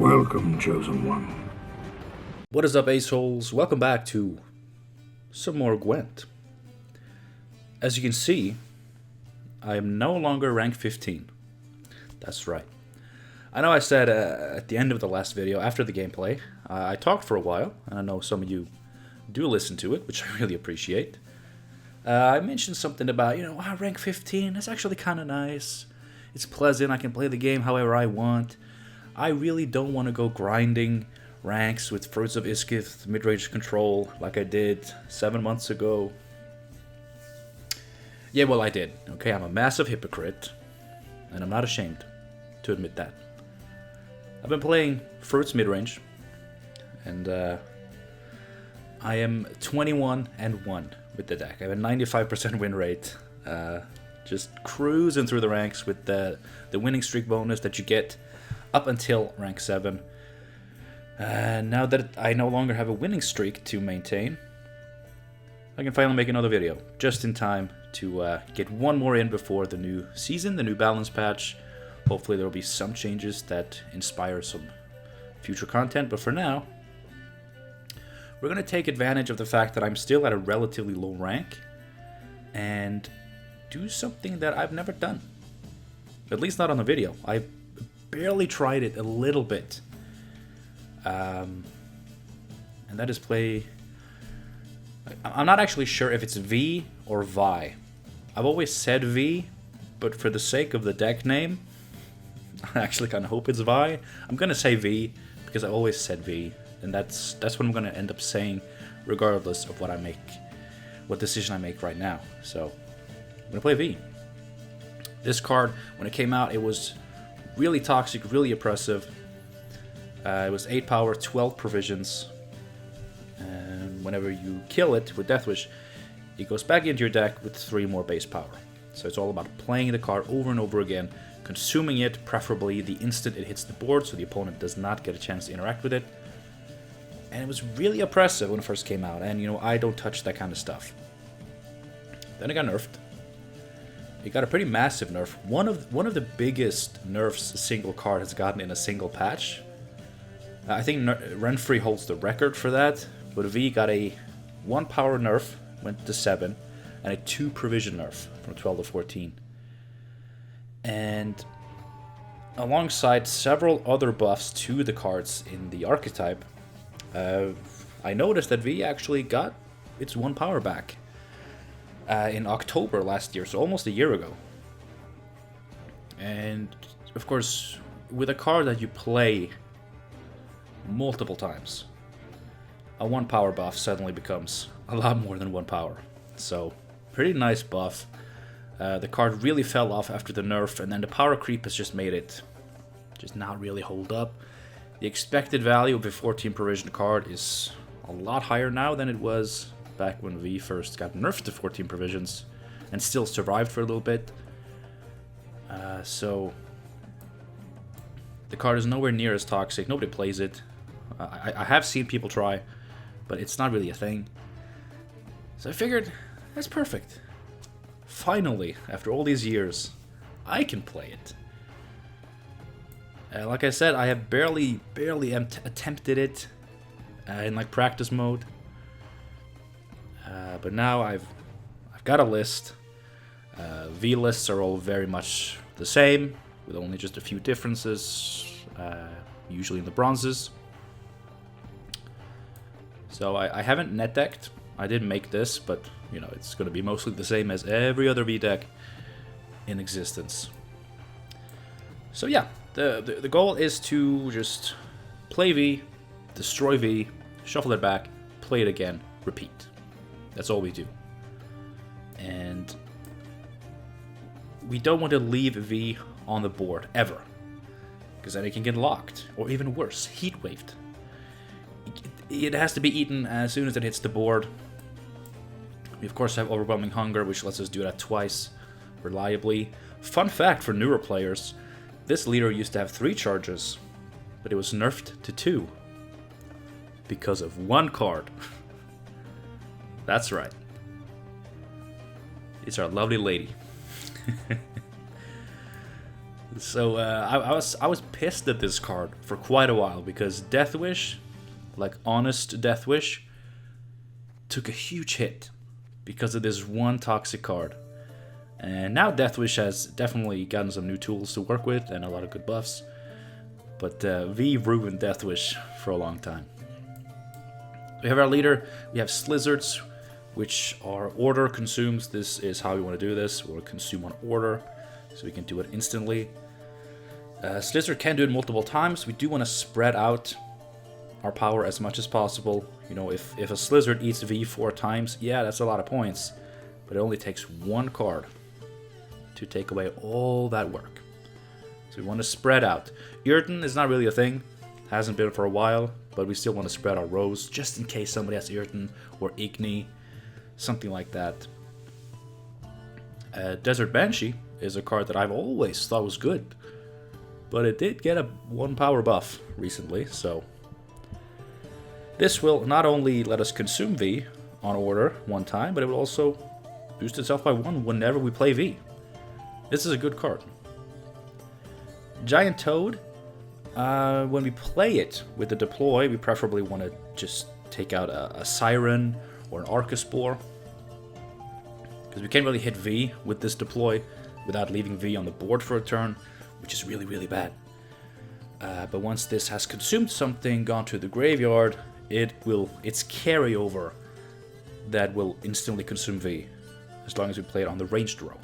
Welcome, Chosen One. What is up, Aceholes? Welcome back to some more Gwent. As you can see, I am no longer rank 15. That's right. I know I said at the end of the last video, after the gameplay, I talked for a while, and I know some of you do listen to it, which I really appreciate. I mentioned something about, rank 15, that's actually kind of nice. It's pleasant, I can play the game however I want. I really don't want to go grinding ranks with Fruits of Ysgith mid-range control like I did 7 months ago. Yeah, well, I did. Okay, I'm a massive hypocrite, and I'm not ashamed to admit that. I've been playing Fruits mid-range, and I am 21-1 with the deck. I have a 95% win rate, just cruising through the ranks with the winning streak bonus that you get up until rank 7. Now that I no longer have a winning streak to maintain, I can finally make another video, just in time to get one more in before the new season, the new balance patch. Hopefully there will be some changes that inspire some future content, but for now, we're going to take advantage of the fact that I'm still at a relatively low rank, and do something that I've never done. At least not on the video. I barely tried it a little bit. And that is play... I'm not actually sure if it's Viy or Viy. I've always said Viy, but for the sake of the deck name, I actually kind of hope it's Viy. I'm going to say Viy, because I always said Viy, and that's what I'm going to end up saying, regardless of what decision I make right now. So, I'm going to play Viy. This card, when it came out, it was really toxic, really oppressive. It was 8 power, 12 provisions. And whenever you kill it with deathwish, it goes back into your deck with 3 more base power. So it's all about playing the card over and over again, consuming it, preferably the instant it hits the board, so the opponent does not get a chance to interact with it. And it was really oppressive when it first came out, and I don't touch that kind of stuff. Then it got nerfed. It got a pretty massive nerf. One of the biggest nerfs a single card has gotten in a single patch. I think Renfrey holds the record for that, but Viy got a 1 power nerf, went to 7, and a 2 provision nerf from 12 to 14. And alongside several other buffs to the cards in the archetype, I noticed that Viy actually got its 1 power back in October last year, so almost a year ago. And of course, with a card that you play multiple times, a 1 power buff suddenly becomes a lot more than 1 power. So, pretty nice buff. The card really fell off after the nerf, and then the power creep has just made it just not really hold up. The expected value of a 14 provision card is a lot higher now than it was back when Viy first got nerfed to 14 provisions, and still survived for a little bit. So the card is nowhere near as toxic. Nobody plays it. I have seen people try, but it's not really a thing. So I figured, that's perfect. Finally, after all these years, I can play it. Like I said, I have barely attempted it in practice mode. But now I've got a list. Viy lists are all very much the same, with only just a few differences, usually in the bronzes. So I haven't net decked. I didn't make this, but it's going to be mostly the same as every other Viy deck in existence. So yeah, the goal is to just play Viy, destroy Viy, shuffle it back, play it again, repeat. That's all we do. And we don't want to leave Viy on the board, ever. Because then it can get locked, or even worse, heat waved. It has to be eaten as soon as it hits the board. We of course have Overwhelming Hunger, which lets us do that twice, reliably. Fun fact for newer players, this leader used to have 3 charges, but it was nerfed to 2. Because of 1 card. That's right. It's our lovely lady. So I was pissed at this card for quite a while because Deathwish, like honest Deathwish, took a huge hit because of this one toxic card. And now Deathwish has definitely gotten some new tools to work with and a lot of good buffs. But Viy ruined Deathwish for a long time. We have our leader, we have Slizzards, which are order consumes. This is how we want to do this. We'll consume on order, so we can do it instantly. Slizzard can do it multiple times. We do want to spread out our power as much as possible. You know, if a Slizzard eats Viy 4 times, yeah, that's a lot of points. But it only takes one card to take away all that work. So we want to spread out. Irritan is not really a thing. Hasn't been for a while, but we still want to spread our rows just in case somebody has Irritan or Igni, something like that. Desert Banshee is a card that I've always thought was good, but it did get a 1 power buff recently, so this will not only let us consume Viy on order 1 time, but it will also boost itself by 1 whenever we play Viy. This is a good card. Giant Toad, when we play it with the deploy, we preferably want to just take out a Siren or an Arcaspore, because we can't really hit Viy with this deploy without leaving Viy on the board for a turn, which is really, really bad. But once this has consumed something, gone to the graveyard, it's carryover that will instantly consume Viy, as long as we play it on the ranged row.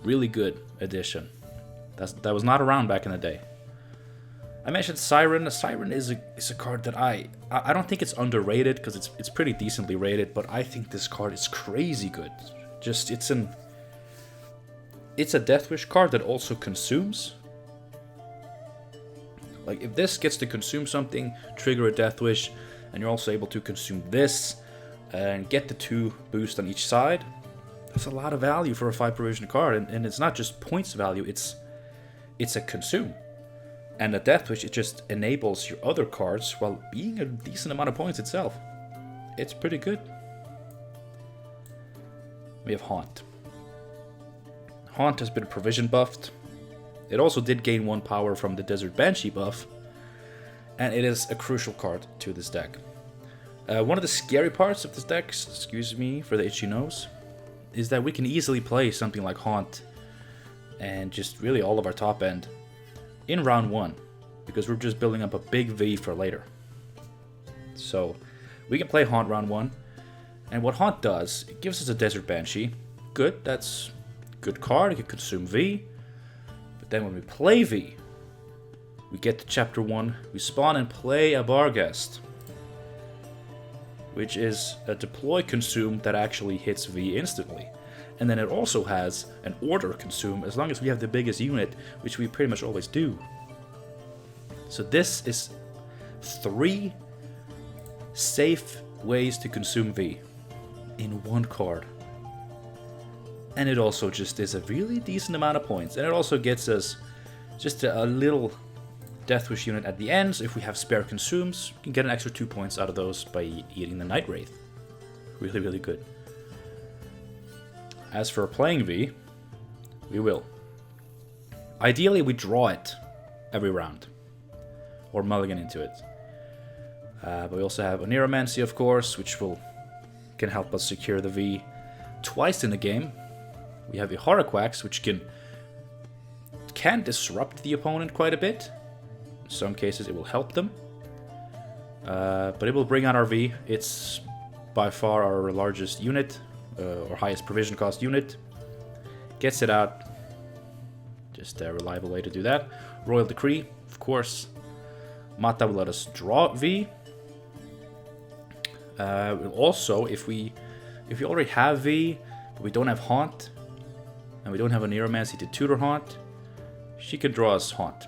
Really good addition. That was not around back in the day. I mentioned Siren. Siren is a card that I don't think it's underrated, because it's pretty decently rated, but I think this card is crazy good. Just it's a Deathwish card that also consumes. Like, if this gets to consume something, trigger a Deathwish, and you're also able to consume this and get the 2 boost on each side, that's a lot of value for a 5 provision card. And it's not just points value, it's a consume. And a Deathwish, it just enables your other cards while being a decent amount of points itself. It's pretty good. We have Haunt. Haunt has been provision buffed. It also did gain 1 power from the Desert Banshee buff, and it is a crucial card to this deck. One of the scary parts of this deck, excuse me for the itchy nose, is that we can easily play something like Haunt and just really all of our top end in round 1, because we're just building up a big Viy for later. So we can play Haunt round 1, and what Haunt does, it gives us a Desert Banshee. Good, that's a good card, it can consume Viy. But then when we play Viy, we get to chapter 1, we spawn and play a Barghest, which is a deploy consume that actually hits Viy instantly. And then it also has an order consume as long as we have the biggest unit, which we pretty much always do. So this is 3 safe ways to consume Viy in 1 card. And it also just is a really decent amount of points. And it also gets us just a little Deathwish unit at the end. So if we have spare consumes, we can get an extra 2 points out of those by eating the Night Wraith. Really, really good. As for playing Viy, we will. Ideally, we draw it every round, or mulligan into it. But we also have Oniromancy, of course, which can help us secure the Viy twice in the game. We have a Horrorquax, which can disrupt the opponent quite a bit. In some cases, it will help them. But it will bring out our Viy. It's by far our largest unit, or highest provision cost unit. Gets it out. Just a reliable way to do that. Royal Decree, of course. Mata will let us draw Viy. Also, if we already have Viy, but we don't have Haunt, and we don't have a Oniromancy to tutor Haunt, she can draw us Haunt.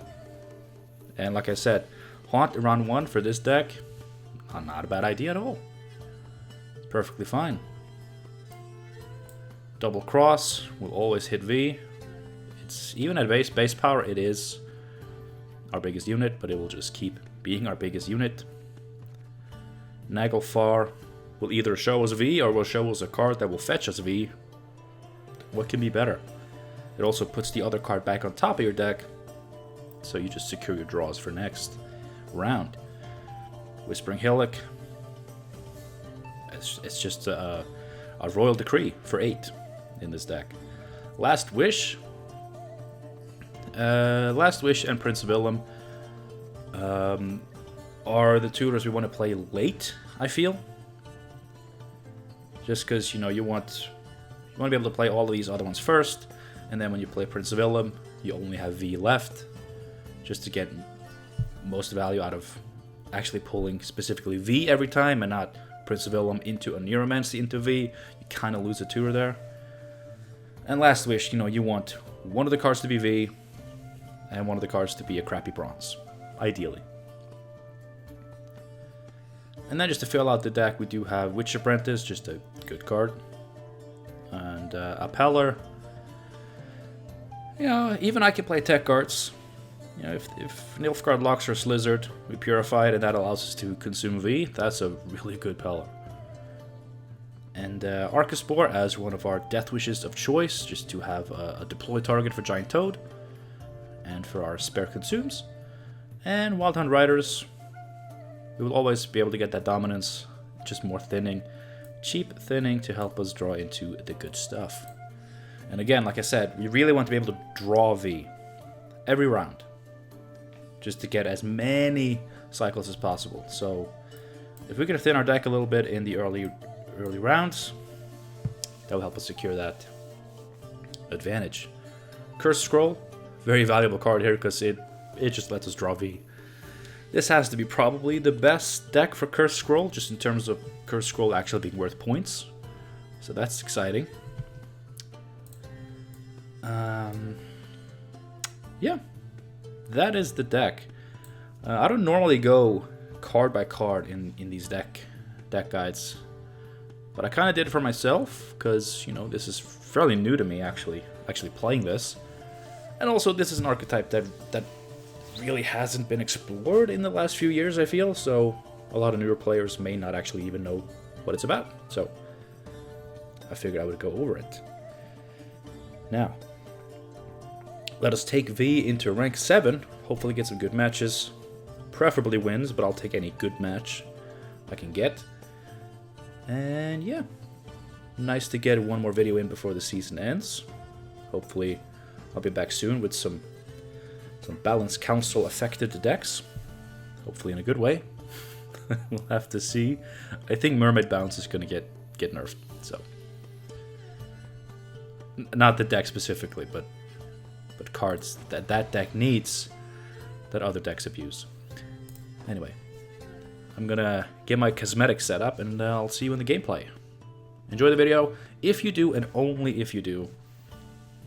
And like I said, Haunt in round 1 for this deck, not a bad idea at all. Perfectly fine. Double Cross will always hit Viy. It's even at base power, it is our biggest unit, but it will just keep being our biggest unit. Naglfar will either show us Viy or will show us a card that will fetch us Viy. What can be better? It also puts the other card back on top of your deck, so you just secure your draws for next round. Whispering Hillock. It's just a Royal Decree for 8 in this deck. Last Wish. Last Wish and Prince of Illum are the tutors we want to play late, I feel. Just because, you know, you want to be able to play all of these other ones first, and then when you play Prince of Illum, you only have Viy left, just to get most value out of actually pulling specifically Viy every time, and not Prince of Illum into a Neuromancy into Viy. You kind of lose a tutor there. And Last Wish, you know, you want one of the cards to be Viy, and one of the cards to be a crappy bronze, ideally. And then just to fill out the deck, we do have Witch Apprentice, just a good card. And Appeller. You know, even I can play tech cards. You know, if Nilfgaard locks or Slizzard, we purify it, and that allows us to consume Viy. That's a really good Peller. And Archaspore as one of our Death Wishes of choice, just to have a deploy target for Giant Toad. And for our spare consumes. And Wild Hunt Riders. We will always be able to get that dominance, just more thinning. Cheap thinning to help us draw into the good stuff. And again, like I said, we really want to be able to draw Viy every round, just to get as many cycles as possible. So if we can thin our deck a little bit in the early rounds, that will help us secure that advantage. Cursed Scroll, very valuable card here because it just lets us draw Viy. This has to be probably the best deck for Cursed Scroll, just in terms of Cursed Scroll actually being worth points. So that's exciting. Yeah, that is the deck. I don't normally go card by card in these deck guides, but I kind of did it for myself because, you know, this is fairly new to me actually playing this, and also this is an archetype that really hasn't been explored in the last few years, I feel, so a lot of newer players may not actually even know what it's about, so I figured I would go over it. Now, let us take Viy into rank 7, hopefully get some good matches, preferably wins, but I'll take any good match I can get. And yeah, nice to get one more video in before the season ends. Hopefully I'll be back soon with some Balance Council affected decks, hopefully in a good way. We'll have to see. I think Mermaid Bounce is going to get nerfed, so not the deck specifically, but cards that deck needs that other decks abuse. Anyway, I'm gonna get my cosmetics set up, and I'll see you in the gameplay. Enjoy the video. If you do, and only if you do,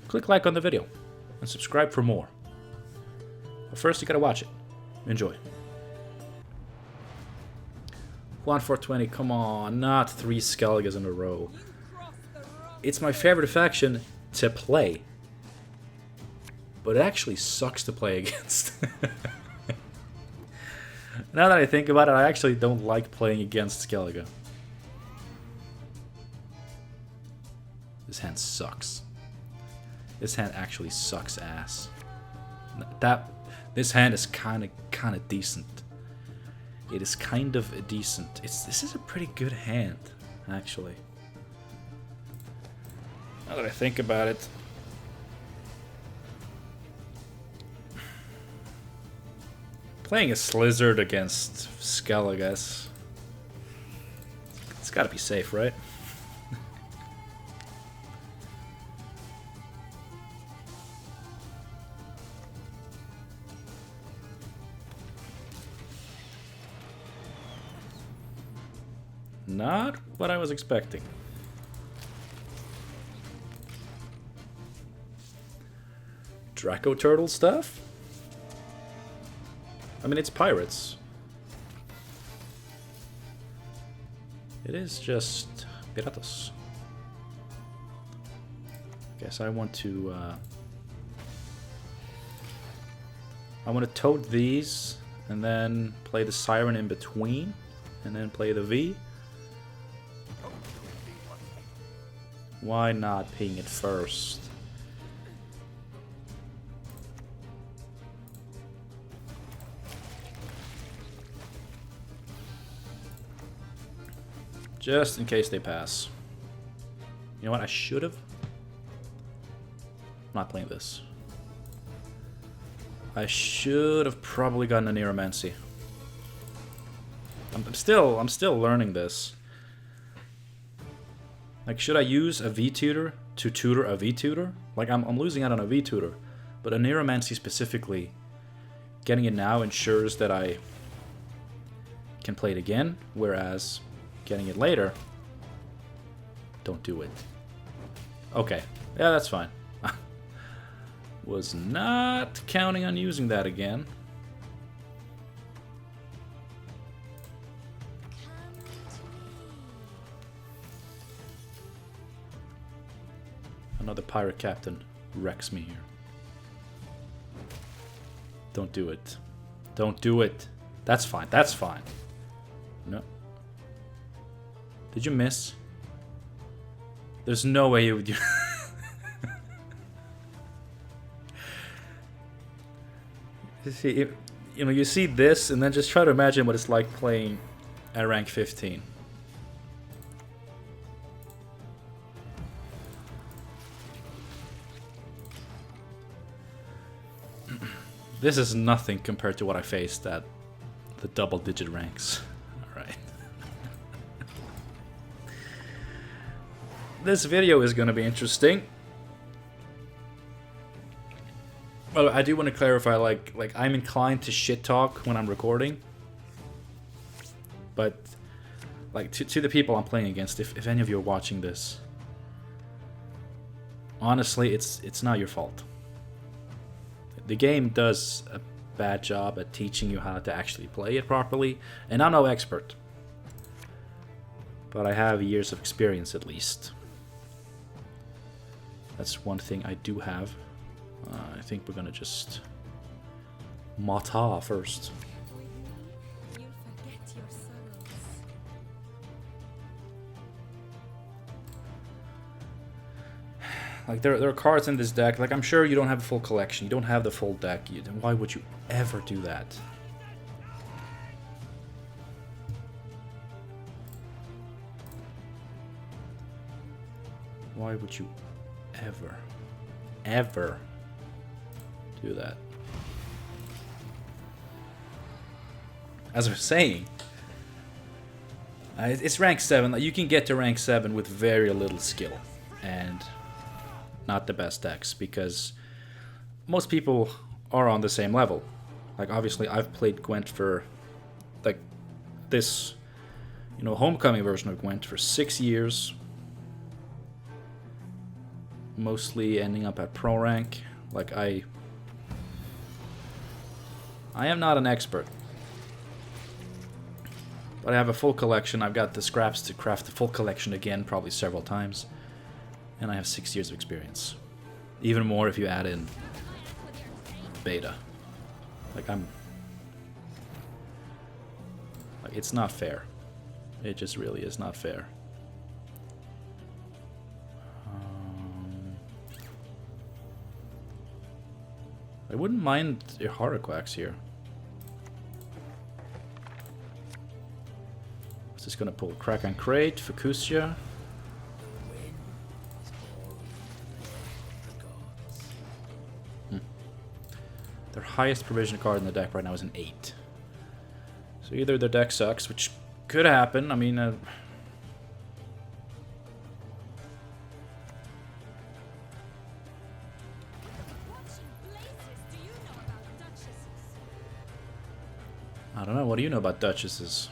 click like on the video and subscribe for more. But first, you gotta watch it. Enjoy. 1-4-20, come on, not 3 Skelliges in a row. It's my favorite faction to play, but it actually sucks to play against. Now that I think about it, I actually don't like playing against Skellige. This hand sucks. This hand actually sucks ass. This hand is kind of decent. It is kind of decent. This is a pretty good hand, actually. Now that I think about it. Playing a Slizzard against Skelliges. It's gotta be safe, right? Not what I was expecting. Draco Turtle stuff? I mean, it's pirates. It is just piratas. Guess I want to tote these and then play the Siren in between and then play the Viy. Why not ping it first? Just in case they pass. You know what? I should have. I'm not playing this. I should have probably gotten a Neuromancy. I'm still learning this. Like, should I use a V-tutor to tutor a V-tutor? Like, I'm losing out on a V-tutor, but a Neuromancy specifically, getting it now ensures that I can play it again, whereas getting it later, don't do it. Okay, yeah, that's fine. Was not counting on using that again. Another pirate captain wrecks me here. Don't do it. Don't do it. That's fine. That's fine. No. Did you miss? There's no way you would. See, you know, you see this, and then just try to imagine what it's like playing at rank 15. This is nothing compared to what I faced at the double-digit ranks. Alright. This video is going to be interesting. Well, I do want to clarify, like I'm inclined to shit talk when I'm recording. But, like, to the people I'm playing against, if any of you are watching this, honestly, it's not your fault. The game does a bad job at teaching you how to actually play it properly, and I'm no expert. But I have years of experience at least. That's one thing I do have. I think we're gonna just Mata first. Like, there are cards in this deck. Like, I'm sure you don't have a full collection. You don't have the full deck. Then why would you ever do that? Why would you ever do that? As I was saying, it's rank 7. Like, you can get to rank 7 with very little skill. And not the best decks, because most people are on the same level. Like, obviously I've played Gwent for, like, this, you know, homecoming version of Gwent for 6 years, mostly ending up at pro rank. Like, I am not an expert, but I have a full collection. I've got the scraps to craft the full collection again, probably several times. And I have 6 years of experience. Even more if you add in beta. Like, it's not fair. It just really is not fair. I wouldn't mind your Horrorquacks here. I was just gonna pull Crack and Crate, Fukusya. Their highest provision card in the deck right now is an 8. So either their deck sucks, which could happen. I mean, I don't know. What do you know about duchesses?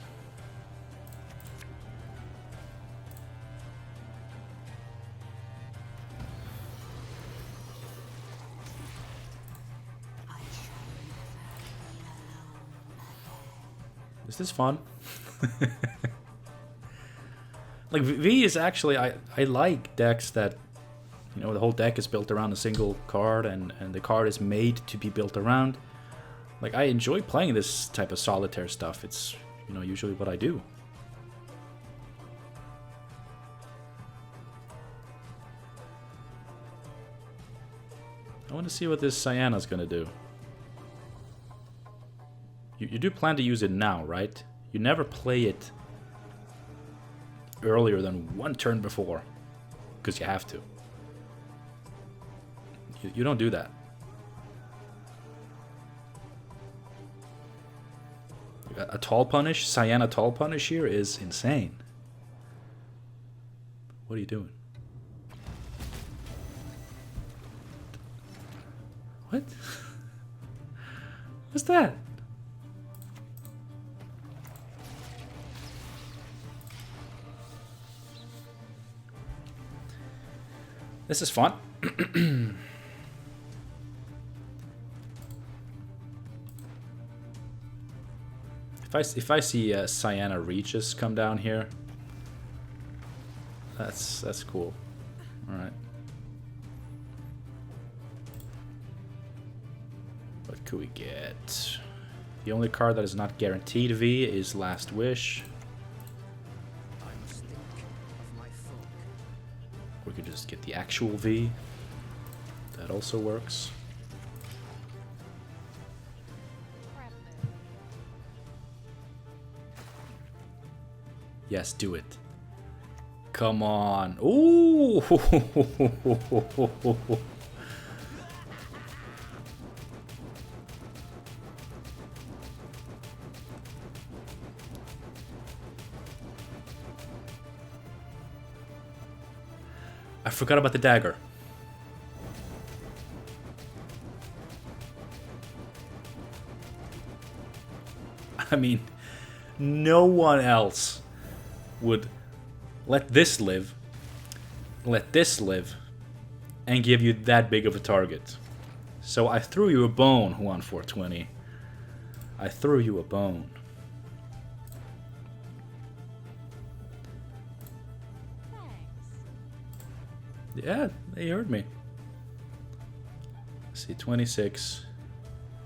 Is this fun? Like, V is actually, I like decks that, you know, the whole deck is built around a single card, and the card is made to be built around. Like, I enjoy playing this type of solitaire stuff. It's, you know, usually what I do. I want to see what this Cyana's gonna do. You do plan to use it now, right? You never play it earlier than one turn before. Because you have to. You don't do that. A tall punish, Cyanna tall punish here is insane. What are you doing? What? What's that? This is fun. If I see Cyanna Reaches come down here, that's cool. All right. What could we get? The only card that is not guaranteed V is Last Wish. We could just get the actual V. That also works. Yes, do it. Come on. Ooh. I forgot about the dagger. I mean, no one else would let this live, and give you that big of a target. So I threw you a bone, Juan 420. I threw you a bone. Yeah, they heard me. Let's see, 26,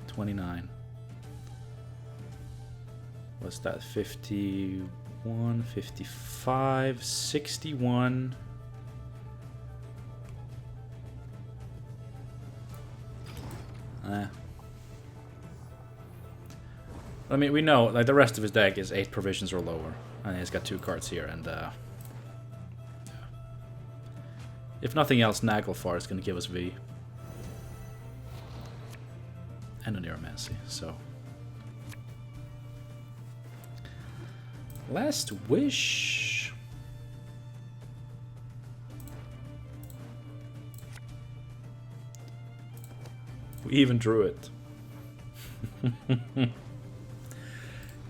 29. What's that? 51, 55, 61. I mean, we know, like, the rest of his deck is 8 provisions or lower. And he's got 2 cards here, and if nothing else, Naglfar is going to give us V. And a Neuromancy, so. Last Wish. We even drew it.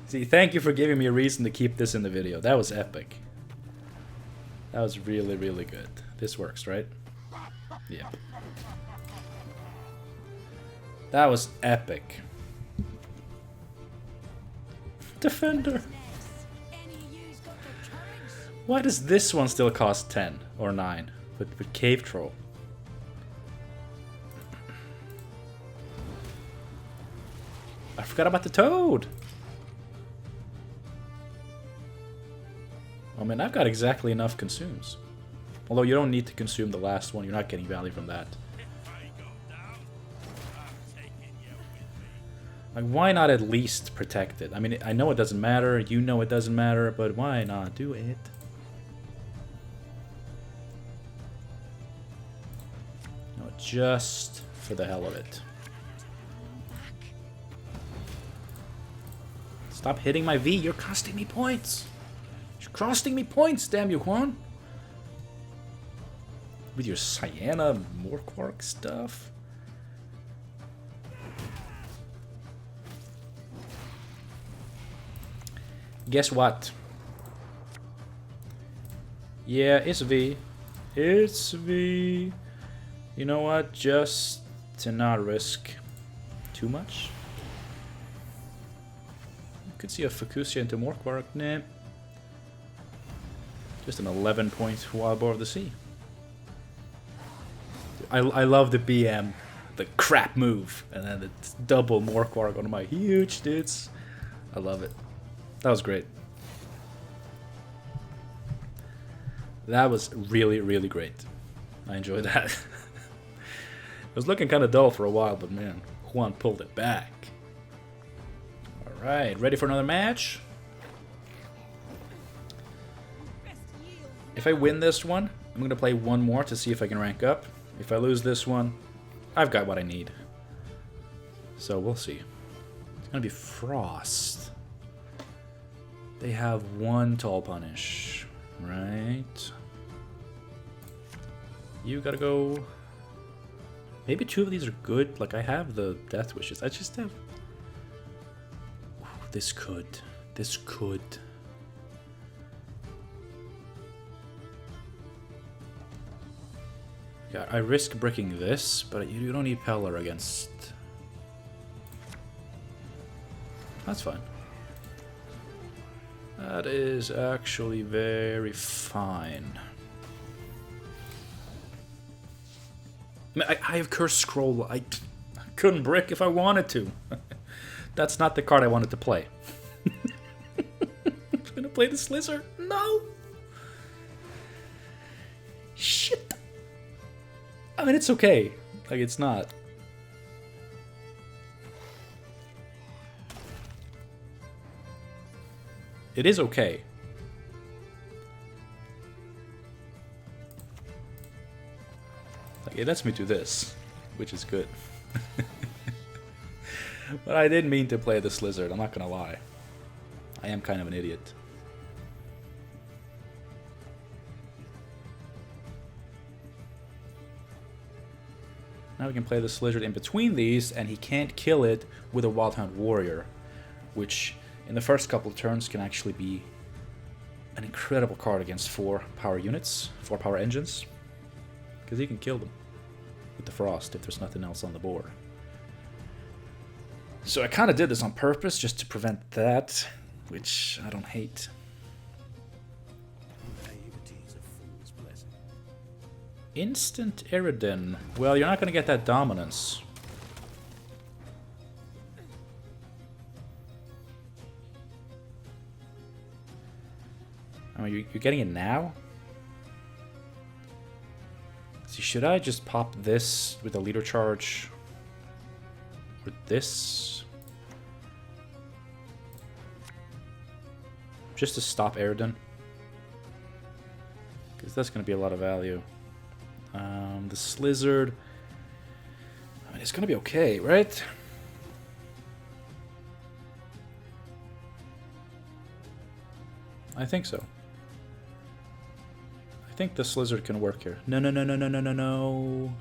See, thank you for giving me a reason to keep this in the video. That was epic. That was really, really good. This works, right? Yeah. That was epic. Defender. Why does this one still cost 10 or 9 with Cave Troll? I forgot about the Toad. I mean, I've got exactly enough consumes. Although you don't need to consume the last one, you're not getting value from that. Like, why not at least protect it? I mean, I know it doesn't matter, you know it doesn't matter, but why not do it? No, just for the hell of it. Stop hitting my V, you're costing me points! You're costing me points, damn you, Juan! With your Cyanna Morkwark stuff. Guess what? Yeah, it's V. It's V. You know what? Just to not risk too much. You could see a Fukusia into Morkwark. Nah. Just an 11-point Wild Boar of the Sea. I love the BM, the crap move, and then the double Morkwark on my huge dudes. I love it. That was great. That was really, really great. I enjoyed that. It was looking kind of dull for a while, but man, Juan pulled it back. Alright, ready for another match? If I win this one, I'm going to play one more to see if I can rank up. If I lose this one, I've got what I need. So we'll see. It's going to be Frost. They have one Tall Punish, right? You gotta go. Maybe two of these are good. Like, I have the Death Wishes. I just have... Ooh, this could. This could. Yeah, I risk bricking this, but you don't need Peller against... That's fine. That is actually very fine. I mean, I have Curse Scroll. I couldn't brick if I wanted to. That's not the card I wanted to play. I'm gonna play the Slizzer. No! Shit! I mean, it's okay. Like, it's not. It is okay. Like, it lets me do this, which is good. But I didn't mean to play the Slizzard, I'm not gonna lie. I am kind of an idiot. Now we can play the Slizzard in between these, and he can't kill it with a Wild Hunt Warrior, which in the first couple of turns can actually be an incredible card against 4 power units, 4 power engines, because he can kill them with the Frost if there's nothing else on the board. So I kind of did this on purpose just to prevent that, which I don't hate. Instant Eridan. Well, you're not going to get that dominance. I mean, you're getting it now? See, should I just pop this with a leader charge? Or this? Just to stop Eridan? Because that's going to be a lot of value. The Slizzard. I mean, it's going to be okay, right? I think so. I think the Slizzard can work here. No, no, no, no, no, no, no, no.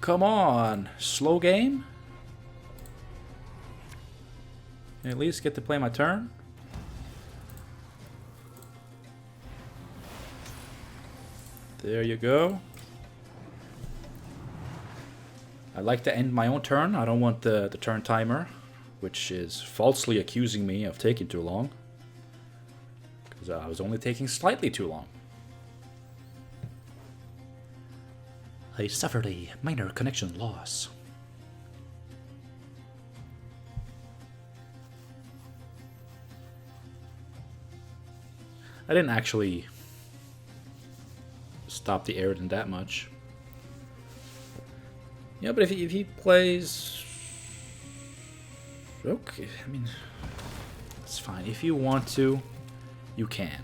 Come on, slow game? Can I at least get to play my turn? There you go. I like to end my own turn. I don't want the turn timer, which is falsely accusing me of taking too long. Because I was only taking slightly too long. I suffered a minor connection loss. I didn't actually stop the Eridan that much. Yeah, but if he plays... Okay, I mean... It's fine. If you want to, you can.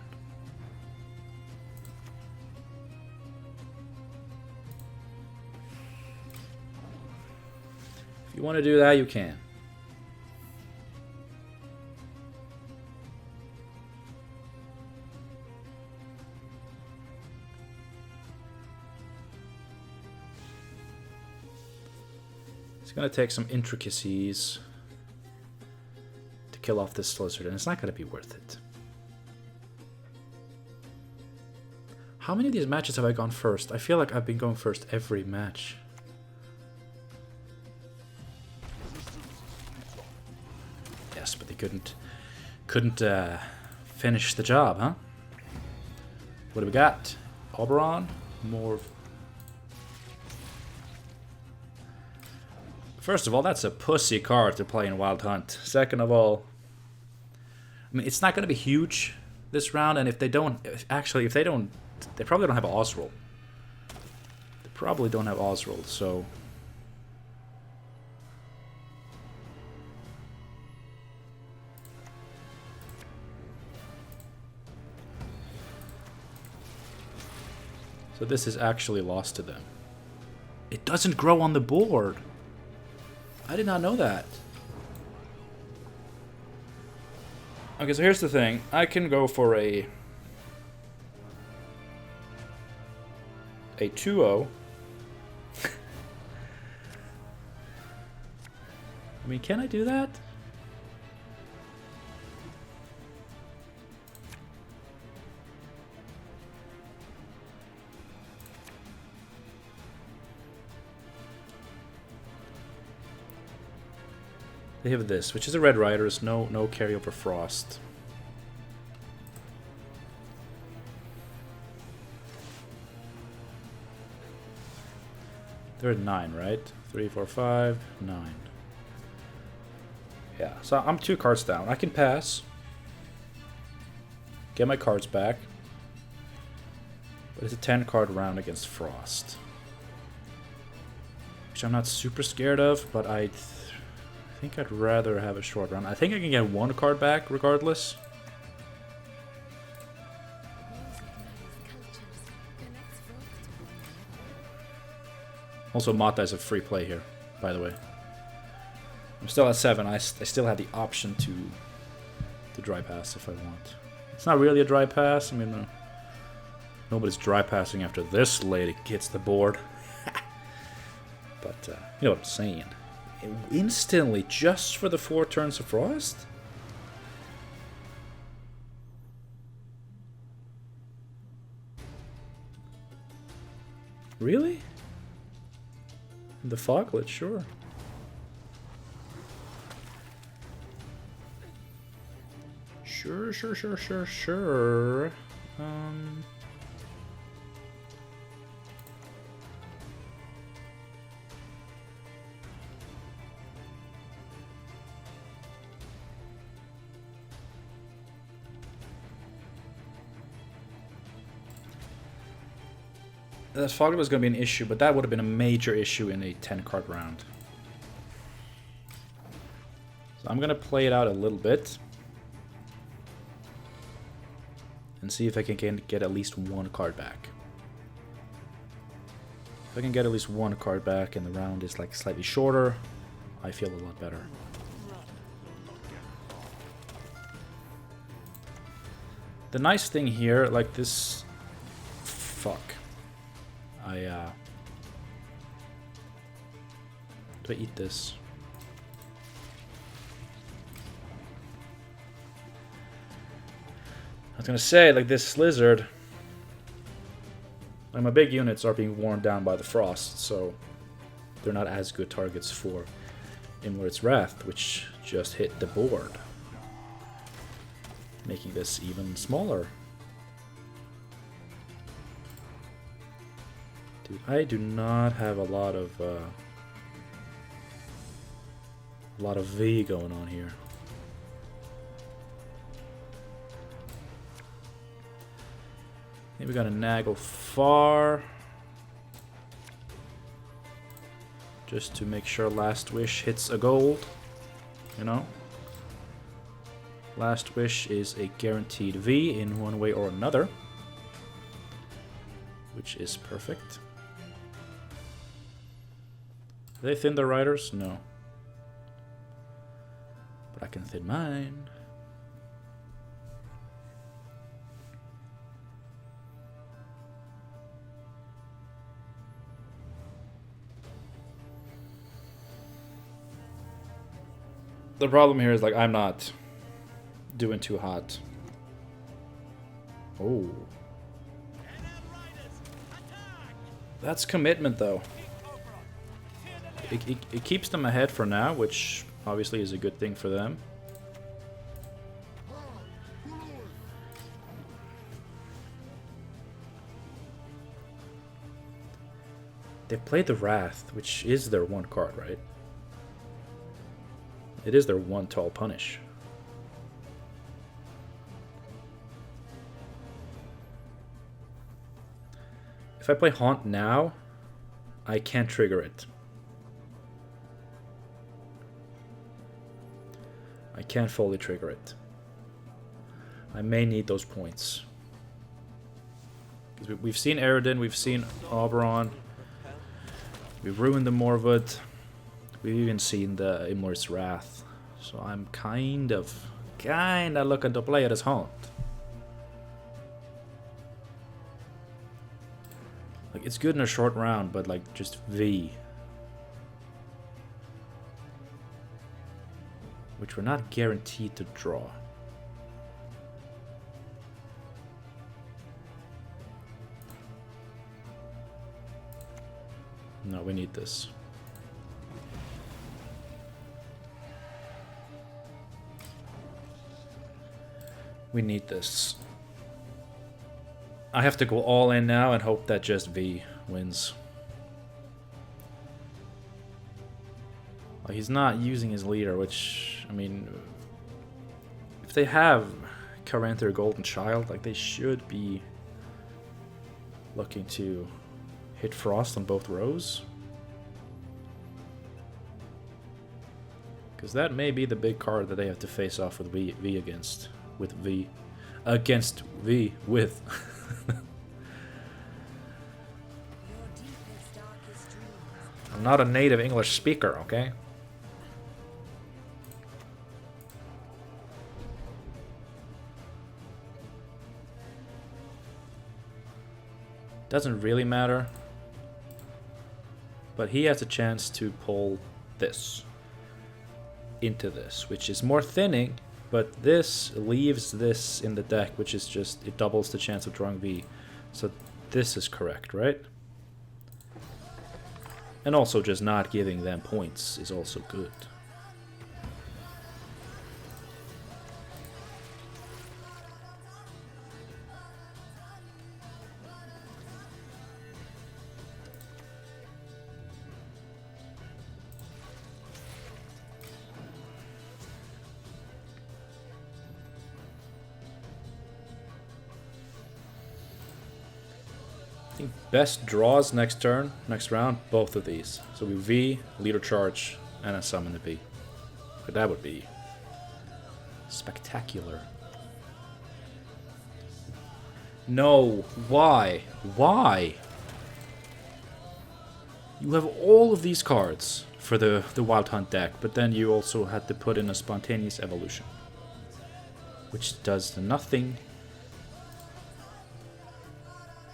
If you want to do that, you can. It's going to take some intricacies to kill off this Slizzard, and it's not going to be worth it. How many of these matches have I gone first? I feel like I've been going first every match. Yes, but they couldn't finish the job, huh? What do we got? Oberon? More... First of all, that's a pussy card to play in Wild Hunt. Second of all, I mean, it's not going to be huge this round, and if they don't, actually, if they don't, they probably don't have Osroll. They probably don't have Osroll, so So this is actually lost to them. It doesn't grow on the board. I did not know that. Okay, so here's the thing. I can go for a 2-0. I mean, can I do that? They have this, which is a Red Riders, no carryover Frost. They're at 9, right? 3, 4, 5, 9. Yeah, so I'm 2 cards down. I can pass. Get my cards back. But it's a 10 card round against Frost. Which I'm not super scared of, but I think I'd rather have a short round. I think I can get 1 card back regardless. Also, Mata is a free play here, by the way. I'm still at 7. I still have the option to dry pass if I want. It's not really a dry pass. I mean, nobody's dry passing after this lady gets the board. But you know what I'm saying. Instantly, just for the 4 turns of Frost? Really? The Foglet, sure. Sure. That Foglet was going to be an issue, but that would have been a major issue in a 10-card round. So I'm going to play it out a little bit. And see if I can get at least 1 card back. If I can get at least 1 card back and the round is like slightly shorter, I feel a lot better. The nice thing here, like this... Fuck. Do I eat this? I was gonna say, like this lizard, like my big units are being worn down by the frost, so they're not as good targets for Imler's Wrath, which just hit the board, making this even smaller. Dude, I do not have a lot of V going on here. I think we gotta naggle far, just to make sure Last Wish hits a gold, you know? Last Wish is a guaranteed V in one way or another, which is perfect. Do they thin their riders? No. But I can thin mine. The problem here is, like, I'm not doing too hot. Oh. That's commitment, though. It keeps them ahead for now, which obviously is a good thing for them. They played the Wrath, which is their 1 card, right? It is their 1 tall punish. If I play Haunt now, I can't trigger it. I can't fully trigger it. I may need those points. Because we've seen Eredin, we've seen Oberon. We've ruined the Morwood. We've even seen the Imler's Wrath. So I'm kinda looking to play it as Haunt. Like, it's good in a short round, but like, just V. Which we're not guaranteed to draw. No, we need this. We need this. I have to go all in now and hope that just V wins. Well, he's not using his leader, which, I mean, if they have Caranther Golden Child, like, they should be looking to hit Frost on both rows. Because that may be the big card that they have to face off with V against. With V. Against V. With. I'm not a native English speaker, okay? Doesn't really matter. But he has a chance to pull this into this, which is more thinning, but this leaves this in the deck, which is just, it doubles the chance of drawing V. So this is correct, right? And also just not giving them points is also good. I think best draws next turn, next round, both of these. So we V, leader charge, and a summon the V. But that would be spectacular. No, why? Why? You have all of these cards for the Wild Hunt deck, but then you also had to put in a Spontaneous Evolution, which does nothing.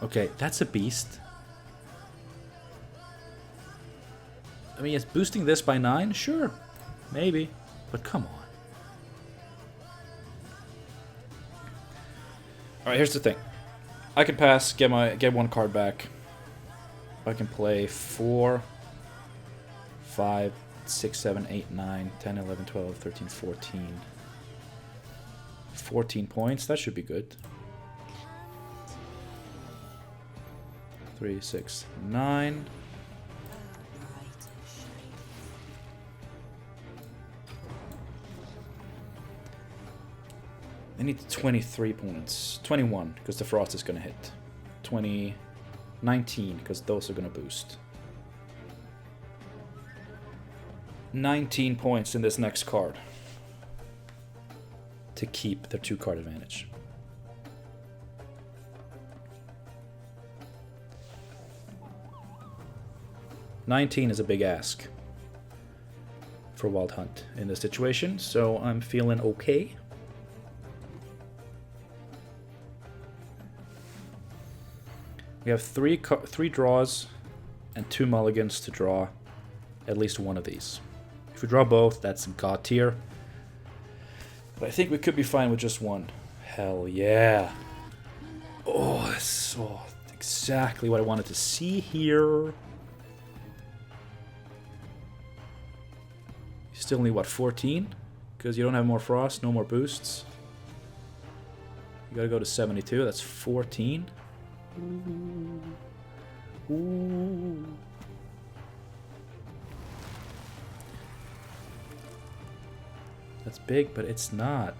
Okay, that's a beast. I mean, it's boosting this by 9? Sure. Maybe. But come on. Alright, here's the thing. I can pass, get one card back. I can play 4, 5, 6, 7, 8, 9, 10, 11, 12, 13, 14. 14 points, that should be good. 3, 6, 9. I need 23 points. 21, because the Frost is going to hit. 20, 19, because those are going to boost. 19 points in this next card to keep their 2-card advantage. $19 is a big ask for Wild Hunt in this situation, so I'm feeling okay. We have three draws and 2 mulligans to draw at least one of these. If we draw both, that's God tier. But I think we could be fine with just one. Hell yeah. Oh, that's exactly what I wanted to see here. Still need, what, 14? Because you don't have more Frost, no more boosts. You gotta go to 72, that's 14. Ooh. Ooh. That's big, but it's not.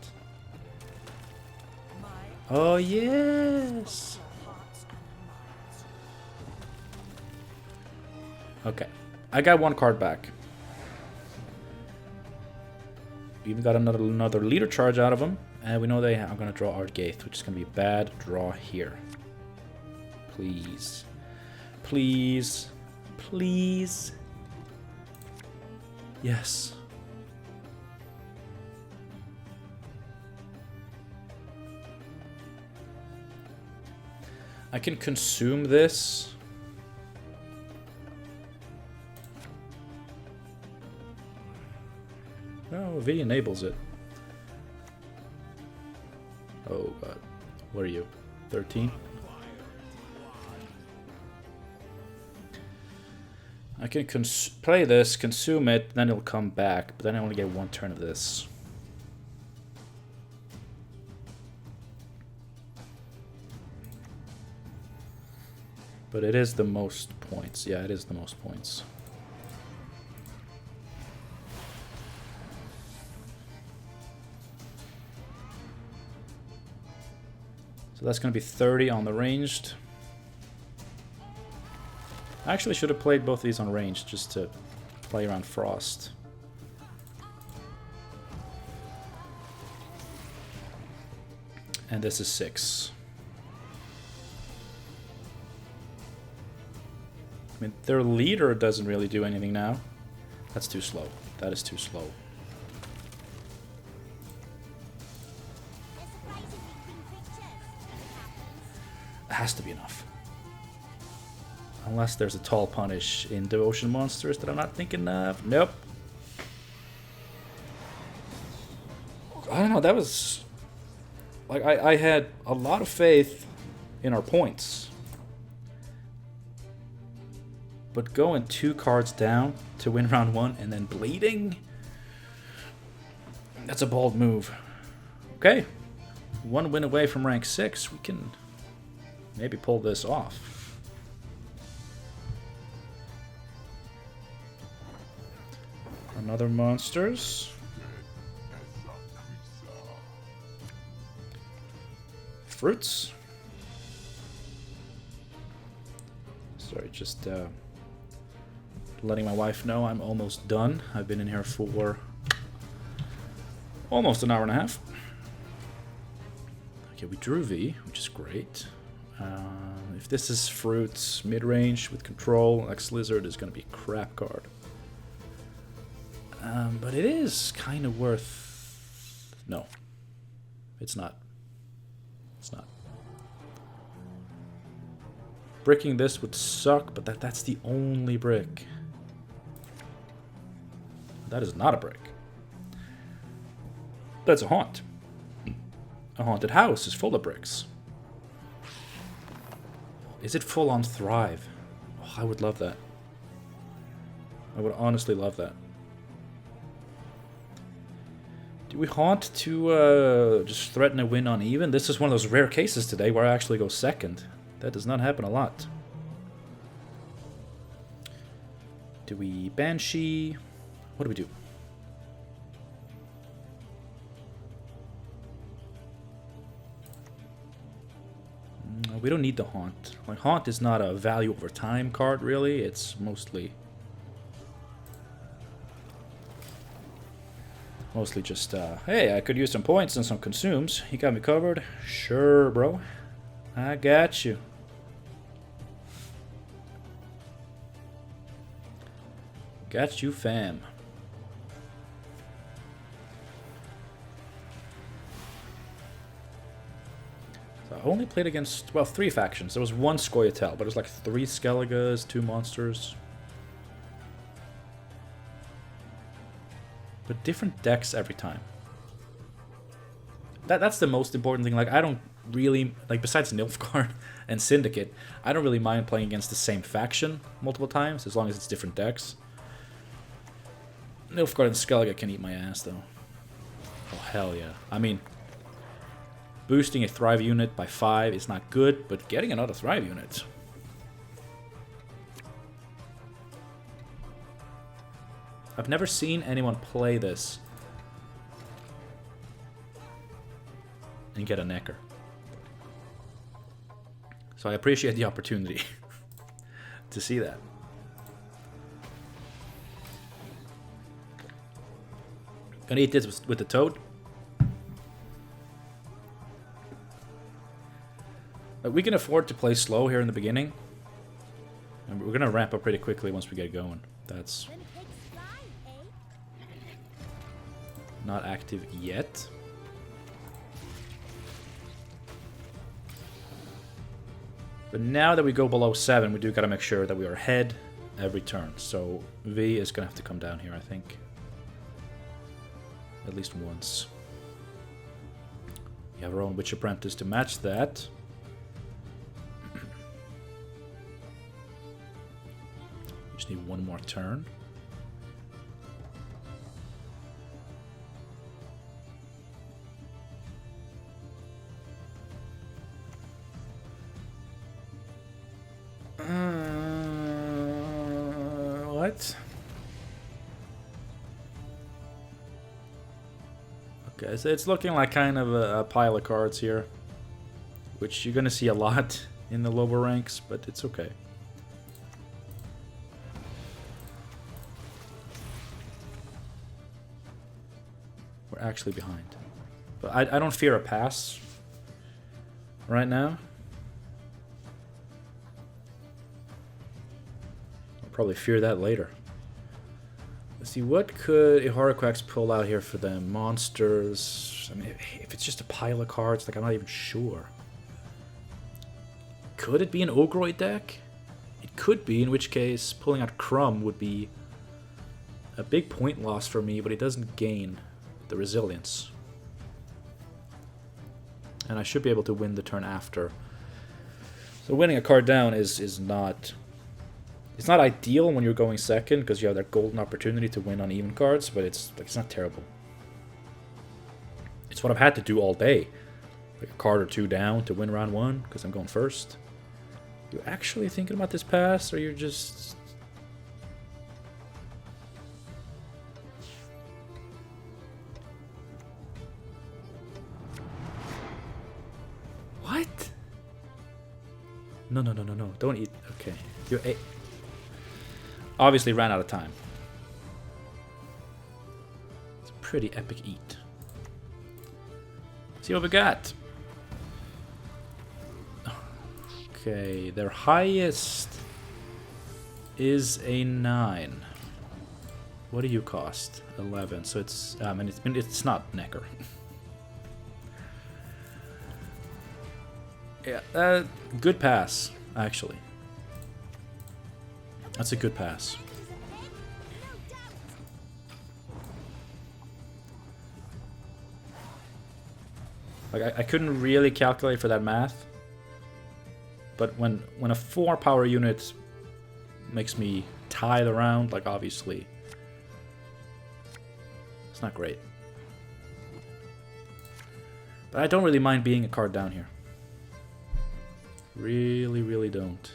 Oh, yes! Okay, I got one card back. We even got another leader charge out of them, and we know they are going to draw Ysgith, which is going to be a bad draw here. Please. Please. Please. Yes. I can consume this. Oh, Viy enables it. Oh god. What are you? 13? I can play this, consume it, then it'll come back, but then I only get one turn of this. But it is the most points. Yeah, it is the most points. So that's going to be 30 on the ranged. I actually should have played both of these on ranged just to play around Frost. And this is 6. I mean, their leader doesn't really do anything now. That's too slow. That is too slow. It has to be enough. Unless there's a tall punish in Devotion Monsters that I'm not thinking of. Nope. I don't know, that was... Like, I had a lot of faith in our points. But going 2 cards down to win round 1 and then bleeding? That's a bold move. Okay. 1 win away from rank 6. We can maybe pull this off. Another monsters. Fruits. Sorry, just letting my wife know I'm almost done. I've been in here for almost an hour and a half. Okay, we drew Viy, which is great. If this is fruits, mid-range with control, X-Lizard is going to be a crap card. But it is kind of worth... No. It's not. It's not. Bricking this would suck, but that's the only brick. That is not a brick. That's a haunt. A haunted house is full of bricks. Is it full on Thrive? Oh, I would love that. I would honestly love that. Do we haunt to just threaten a win on even? This is one of those rare cases today where I actually go second. That does not happen a lot. Do we Banshee? What do we do? We don't need the Haunt. Like, Haunt is not a value over time card, really. It's mostly just, hey, I could use some points and some consumes. You got me covered? Sure, bro. I got you. Got you, fam. So I only played against, well, 3 factions. There was 1 Scoia'tael, but it was like 3 Skelliges, 2 monsters. But different decks every time. That's the most important thing. Like, I don't really, like, besides Nilfgaard and Syndicate, I don't really mind playing against the same faction multiple times, as long as it's different decks. Nilfgaard and Skellige can eat my ass, though. Oh, hell yeah. I mean, boosting a Thrive unit by 5 is not good, but getting another Thrive unit... I've never seen anyone play this and get a Necker. So I appreciate the opportunity to see that. Gonna eat this with the toad. We can afford to play slow here in the beginning. And we're gonna ramp up pretty quickly once we get going. That's not active yet. But now that we go below 7, we do gotta make sure that we are ahead every turn. So V is gonna have to come down here, I think. At least once. We have our own Witch Apprentice to match that. Just need one more turn. What? Okay, so it's looking like kind of a pile of cards here, which you're gonna see a lot in the lower ranks, but it's okay. We're actually behind, but I don't fear a pass right now. I'll probably fear that later. Let's see, what could a Horcrux pull out here for them? Monsters. I mean, if it's just a pile of cards, like, I'm not even sure. Could it be an Ogroid deck? It could be, in which case pulling out Crumb would be a big point loss for me, but it doesn't gain the resilience. And I should be able to win the turn after. So winning a card down is not... It's not ideal when you're going second, because you have that golden opportunity to win on even cards, but it's not terrible. It's what I've had to do all day. Like a card or two down to win round 1, because I'm going first. You actually thinking about this pass, or you're just... What? No. Don't eat. Okay. You're a... Obviously ran out of time. It's a pretty epic eat. See what we got. Okay, their highest is a 9. What do you cost? 11. So it's and it's not Necker. Yeah, good pass actually. That's a good pass. Like I couldn't really calculate for that math, but when a 4 power unit makes me tie the round, like obviously it's not great. But I don't really mind being a card down here. Really don't.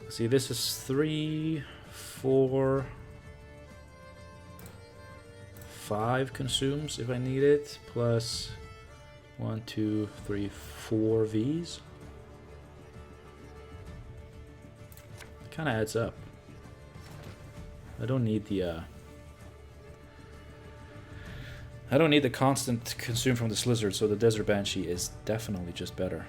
See, this is 3, 4, 5 consumes if I need it, plus 1, 2, 3, 4 Vs. It kind of adds up. I don't need the constant consume from the Slizzard, so the Desert Banshee is definitely just better.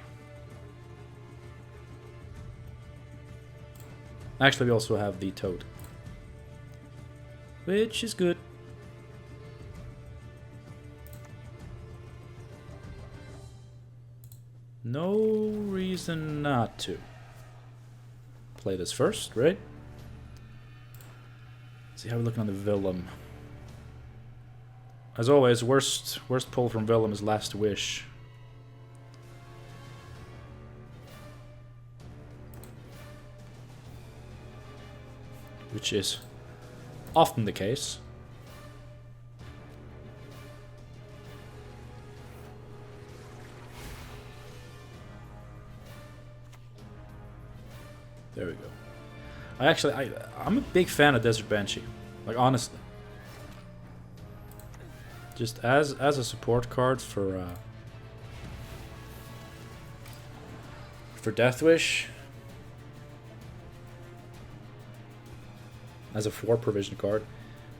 Actually, we also have the Toad, which is good. No reason not to. Play this first, right? Let's see how we're looking on the Vellum. As always, worst pull from Vellum is Last Wish. Which is often the case. There we go. I'm a big fan of Desert Banshee. Like, honestly. Just as a support card for Deathwish. As a 4 provision card.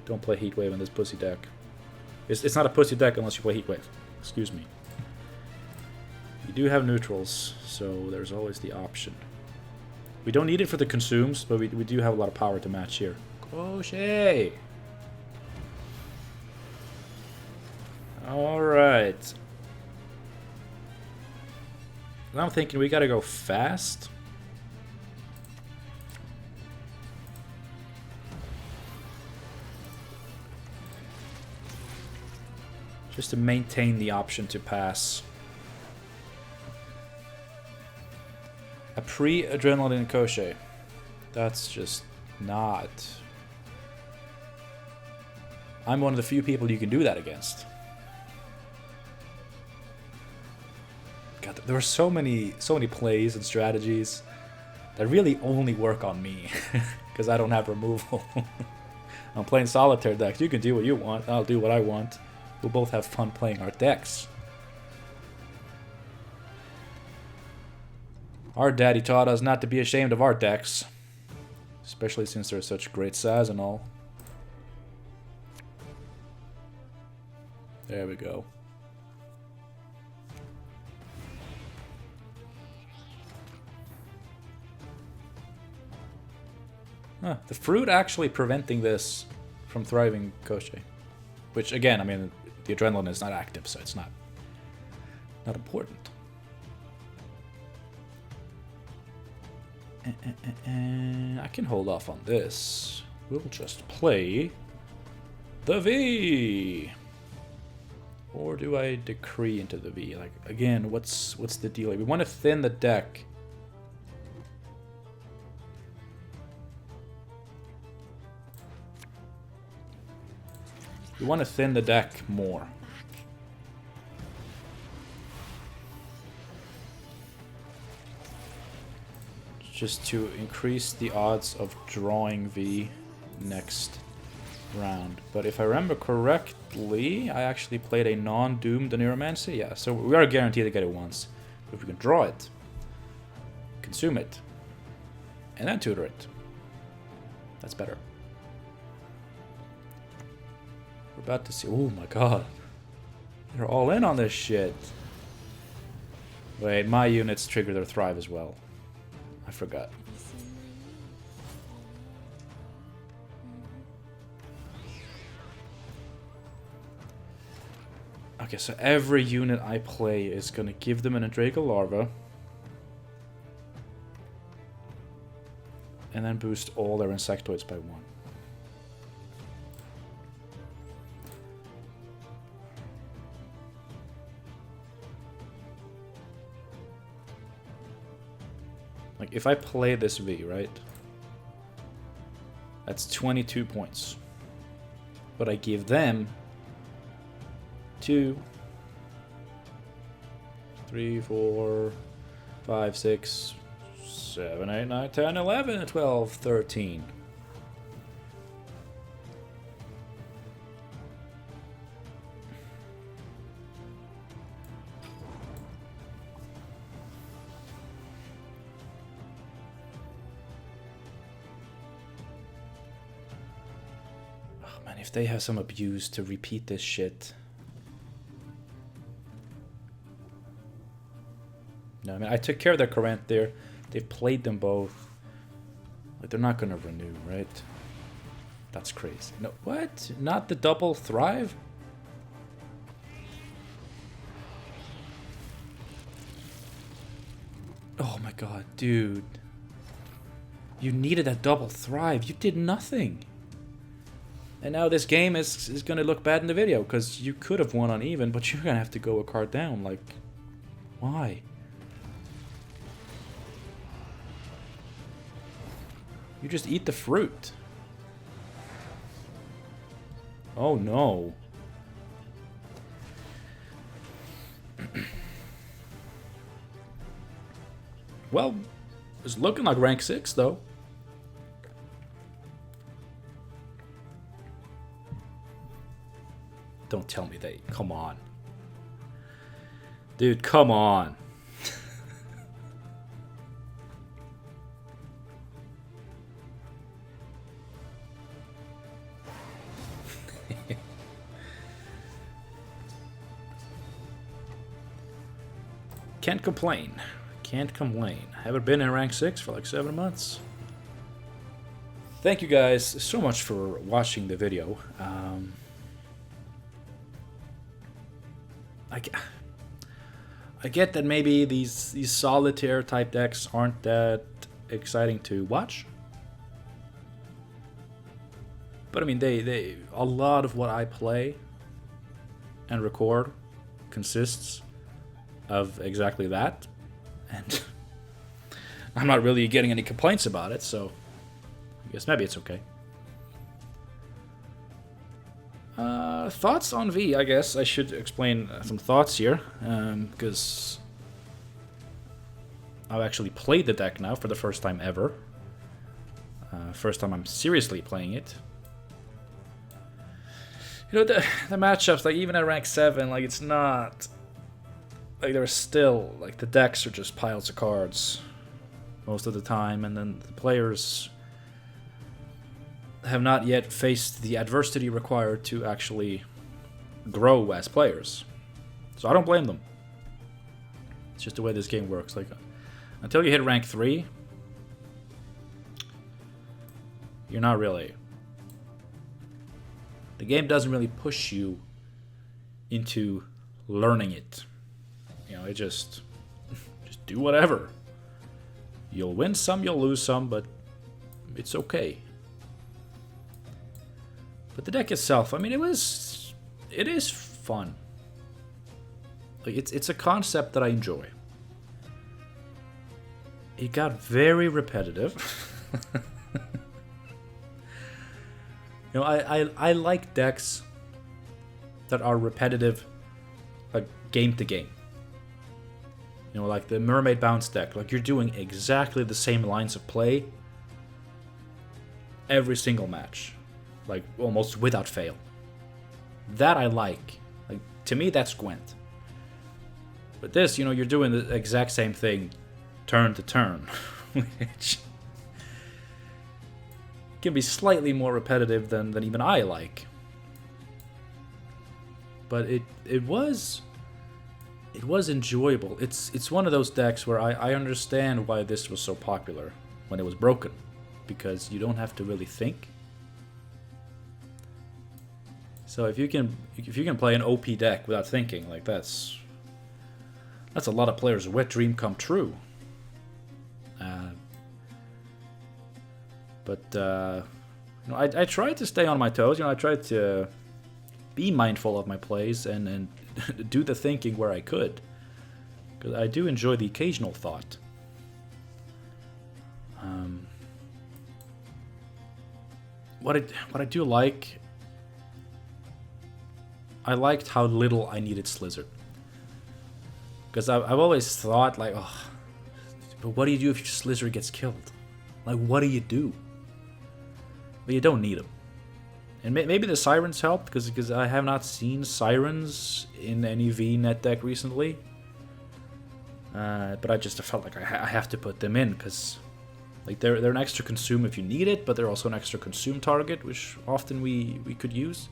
Don't play Heatwave in this pussy deck. It's not a pussy deck unless you play Heatwave. Excuse me. You do have neutrals, so there's always the option. We don't need it for the consumes, but we do have a lot of power to match here. Crochet! Alright. Now I'm thinking we gotta go fast. Just to maintain the option to pass. A pre-adrenaline Koshe. That's just not... I'm one of the few people you can do that against. God, there are so many plays and strategies that really only work on me. Because I don't have removal. I'm playing solitaire decks. You can do what you want. I'll do what I want. We'll both have fun playing our decks. Our daddy taught us not to be ashamed of our decks. Especially since they're such great size and all. There we go. Huh, the fruit actually preventing this from thriving Koshe. Which, again, I mean, the adrenaline is not active, so it's not important. I can hold off on this. We'll just play the V. Or do I decree into the V? Like, again, what's the deal? We want to thin the deck. We want to thin the deck more. Just to increase the odds of drawing V next round. But if I remember correctly, I actually played a non-doomed Neuromancy. Yeah, so we are guaranteed to get it once. But if we can draw it, consume it, and then tutor it, that's better. We're about to see... Oh my god. They're all in on this shit. Wait, my units trigger their thrive as well. I forgot. Okay, so every unit I play is gonna give them an Andraga Larva. And then boost all their insectoids by 1. Like, if I play this V, right? That's 22 points. But I give them 2, 3, 4, 5, 6, 7, 8, 9, 10, 11, 12, 13. Oh man, if they have some abuse to repeat this shit. No, I mean, I took care of their Current there. They've played them both. Like, they're not gonna renew, right? That's crazy. No, what? Not the double thrive? Oh my god, dude. You needed a double thrive. You did nothing. And now this game is gonna look bad in the video, because you could have won on even, but you're gonna have to go a card down. Like, why? You just eat the fruit. Oh no. Well, it's looking like rank 6 though. Don't tell me they... Come on. Dude, come on. Can't complain. Can't complain. Haven't been in rank 6 for like 7 months. Thank you guys so much for watching the video. I get that maybe these solitaire type decks aren't that exciting to watch. But I mean, a lot of what I play and record consists of exactly that, and I'm not really getting any complaints about it, so I guess maybe it's okay. Thoughts on V, I guess I should explain some thoughts here, because I've actually played the deck now for the first time ever. First time I'm seriously playing it. You know, the matchups, like even at rank 7, like it's not... Like there's still, like the decks are just piles of cards most of the time, and then the players have not yet faced the adversity required to actually grow as players. So I don't blame them. It's just the way this game works. Like, until you hit rank 3, you're not really... The game doesn't really push you into learning it. You know, it just do whatever. You'll win some, you'll lose some, but it's okay. But the deck itself, I mean, it is fun. Like it's a concept that I enjoy. It got very repetitive. You know, I like decks that are repetitive, like game to game. You know, like the Mermaid Bounce deck. Like you're doing exactly the same lines of play every single match, like almost without fail. That I like. Like to me, that's Gwent. But this, you know, you're doing the exact same thing, turn to turn, which can be slightly more repetitive than even I like. But it was enjoyable. It's one of those decks where I understand why this was so popular when it was broken, because you don't have to really think. So if you can play an OP deck without thinking, like that's a lot of players' wet dream come true. But you know, I tried to stay on my toes. You know, I tried to be mindful of my plays and do the thinking where I could, because I do enjoy the occasional thought. What I do like, I liked how little I needed Slizzard, because I've always thought like, oh, but what do you do if your Slizzard gets killed? Like, what do you do? But you don't need them. And maybe the Sirens helped, because I have not seen Sirens in any VNet deck recently. But I just felt like I have to put them in, because like they're an extra consume if you need it, but they're also an extra consume target, which often we could use.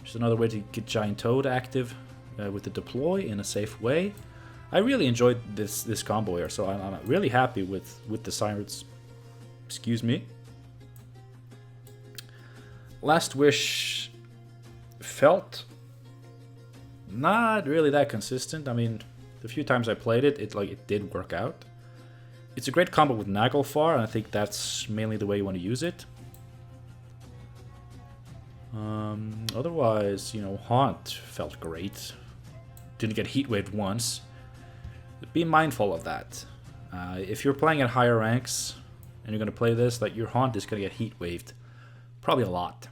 Just another way to get Giant Toad active with the deploy in a safe way. I really enjoyed this combo here, so I'm really happy with the Sirens. Excuse me. Last Wish felt not really that consistent. I mean, the few times I played it, it did work out. It's a great combo with Naglfar, and I think that's mainly the way you want to use it. Otherwise, you know, Haunt felt great. Didn't get heatwaved once. But be mindful of that. If you're playing at higher ranks and you're going to play this, like your Haunt is going to get heatwaved. Probably a lot.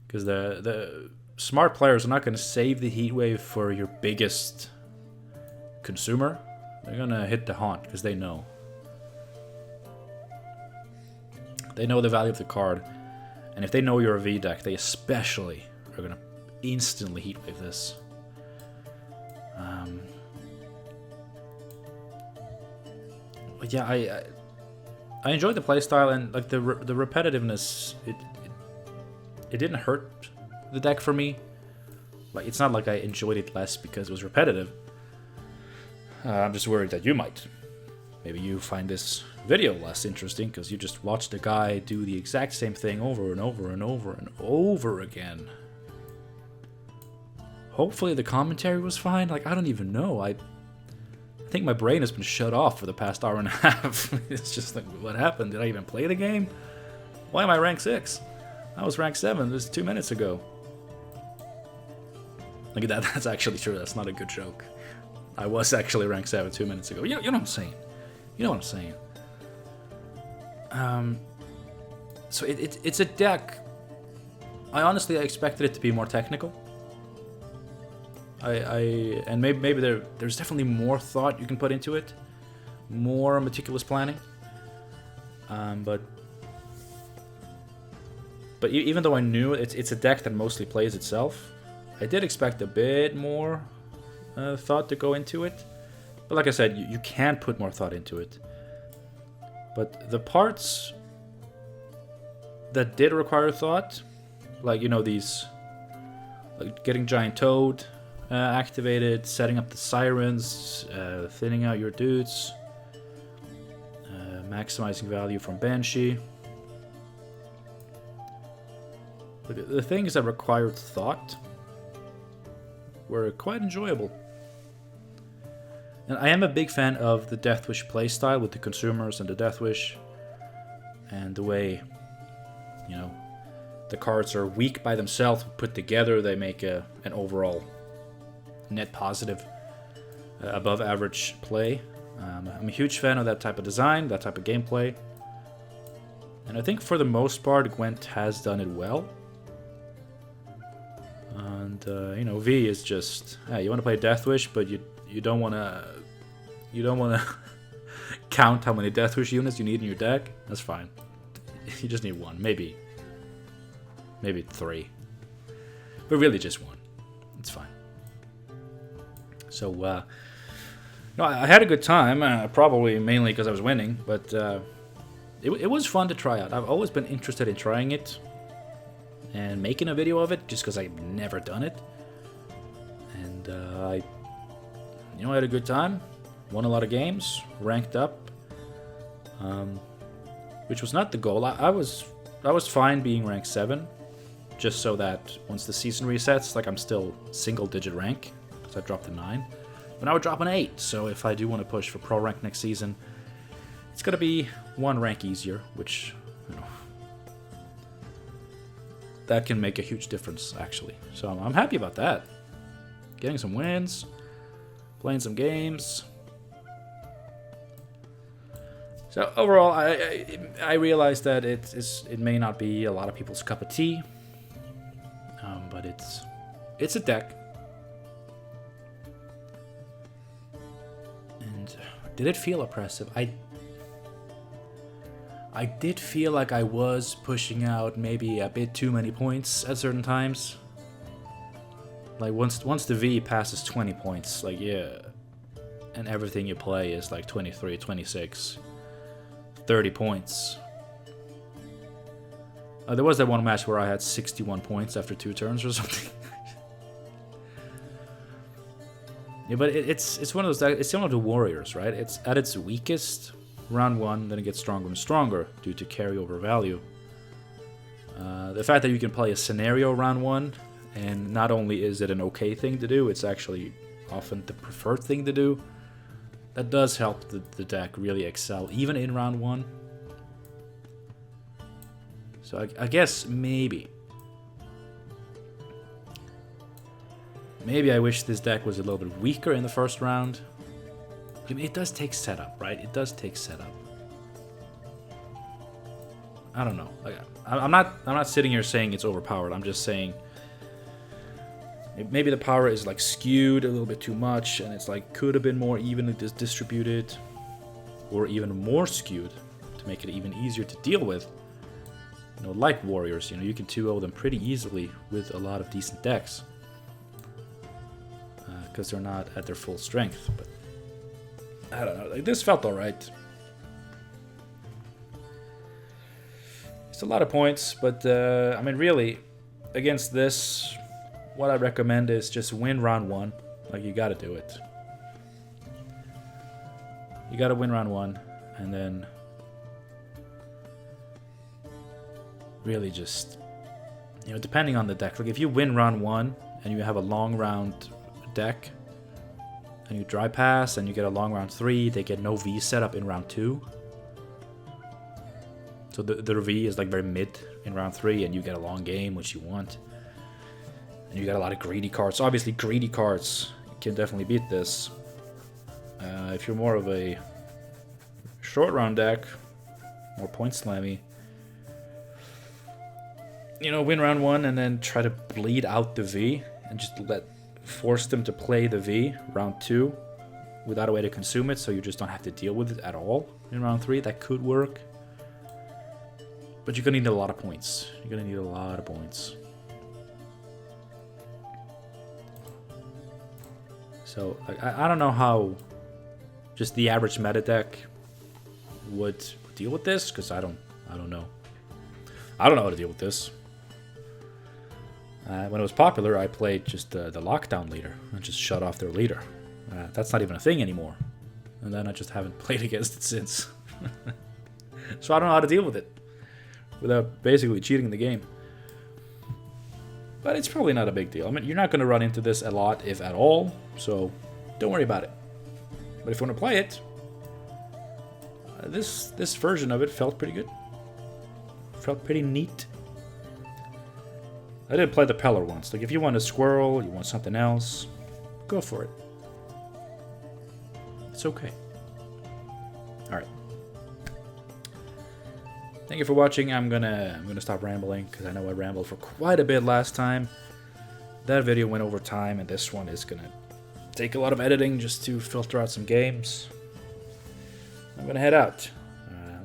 Because the smart players are not going to save the heatwave for your biggest consumer. They're going to hit the Haunt because they know. They know the value of the card. And if they know you're a V deck, they especially are going to instantly heatwave this. But yeah, I enjoyed the playstyle, and like the repetitiveness. It didn't hurt the deck for me. Like, it's not like I enjoyed it less because it was repetitive. I'm just worried that you might. Maybe you find this video less interesting because you just watched a guy do the exact same thing over and over and over and over again. Hopefully the commentary was fine. Like, I don't even know. I think my brain has been shut off for the past hour and a half. It's just like, what happened? Did I even play the game? Why am I rank 6? I was rank 7 just 2 minutes ago. Look at that. That's actually true. That's not a good joke. I was actually rank 7 2 minutes ago. You know what I'm saying. You know what I'm saying. So it's a deck. I honestly expected it to be more technical. And maybe there's definitely more thought you can put into it, more meticulous planning. But even though I knew it's a deck that mostly plays itself, I did expect a bit more thought to go into it. But like I said, you can put more thought into it. But the parts that did require thought, like, you know, these, like getting Giant Toad activated, setting up the Sirens, thinning out your dudes, maximizing value from Banshee. The things that required thought were quite enjoyable. And I am a big fan of the Deathwish playstyle with the consumers and the Deathwish, and the way, you know, the cards are weak by themselves, put together they make an overall net positive, above average play. I'm a huge fan of that type of design, that type of gameplay, and I think for the most part Gwent has done it well. And you know, V is just, hey, you want to play Deathwish, but you don't want to count how many Deathwish units you need in your deck. That's fine. You just need one, maybe 3, but really just one. It's fine. So no, I had a good time. Probably mainly because I was winning, but it was fun to try out. I've always been interested in trying it and making a video of it, just because I've never done it. And I had a good time. Won a lot of games, ranked up, which was not the goal. I was fine being rank 7, just so that once the season resets, like, I'm still single-digit rank, because I dropped a 9. But now I drop an 8, so if I do want to push for pro rank next season, it's gonna be 1 rank easier, which, you know, that can make a huge difference, actually. So I'm happy about that. Getting some wins, playing some games. So overall, I realized that it may not be a lot of people's cup of tea, but it's a deck. And did it feel oppressive? I did feel like I was pushing out maybe a bit too many points at certain times. Like once the V passes 20 points, like, yeah, and everything you play is like 23, 26, 30 points. There was that one match where I had 61 points after 2 turns or something. Yeah, but it's one of those. It's similar to Warriors, right? It's at its weakest round 1, then it gets stronger and stronger due to carryover value. The fact that you can play a scenario round 1, and not only is it an okay thing to do, it's actually often the preferred thing to do. That does help the deck really excel, even in round 1. So I guess maybe I wish this deck was a little bit weaker in the first round. I mean, it does take setup, right? It does take setup. I don't know. Like, I'm not sitting here saying it's overpowered. I'm just saying maybe the power is like skewed a little bit too much, and it's like could have been more evenly distributed, or even more skewed to make it even easier to deal with. You know, like Warriors, you know, you can 2-0 them pretty easily with a lot of decent decks because they're not at their full strength. But I don't know. Like, this felt alright. It's a lot of points, but I mean, really, against this, what I recommend is just win round 1. Like, you gotta do it. You gotta win round 1, and then really just, you know, depending on the deck. Like if you win round 1 and you have a long round deck, and you dry pass and you get a long round 3, they get no V setup in round 2. So the V is like very mid in round 3, and you get a long game, which you want. And you got a lot of greedy cards. Obviously, greedy cards can definitely beat this. If you're more of a short round deck, more point slammy, you know, win round 1 and then try to bleed out the V and just force them to play the V round 2 without a way to consume it, so you just don't have to deal with it at all in round 3. That could work. But you're gonna need a lot of points. You're gonna need a lot of points. So like, I don't know how just the average meta deck would deal with this, because I don't know. I don't know how to deal with this. When it was popular, I played just the lockdown leader and just shut off their leader. That's not even a thing anymore. And then I just haven't played against it since. So I don't know how to deal with it without basically cheating the game. But it's probably not a big deal. I mean, you're not going to run into this a lot, if at all, so don't worry about it. But if you want to play it, this version of it felt pretty good. Felt pretty neat. I didn't play the Peller once. Like, if you want a squirrel, you want something else, go for it. It's okay. Alright. Thank you for watching. I'm gonna stop rambling, because I know I rambled for quite a bit last time. That video went over time, and this one is gonna take a lot of editing just to filter out some games. I'm gonna head out.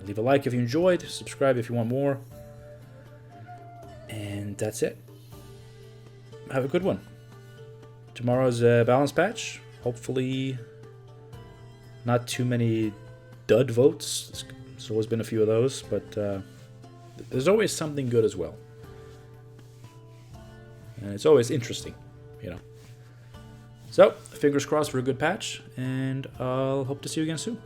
Leave a like if you enjoyed, subscribe if you want more, and that's it. Have a good one. Tomorrow's a balance patch. Hopefully not too many dud votes. There's always been a few of those, but there's always something good as well. And it's always interesting, you know. So, fingers crossed for a good patch, and I'll hope to see you again soon.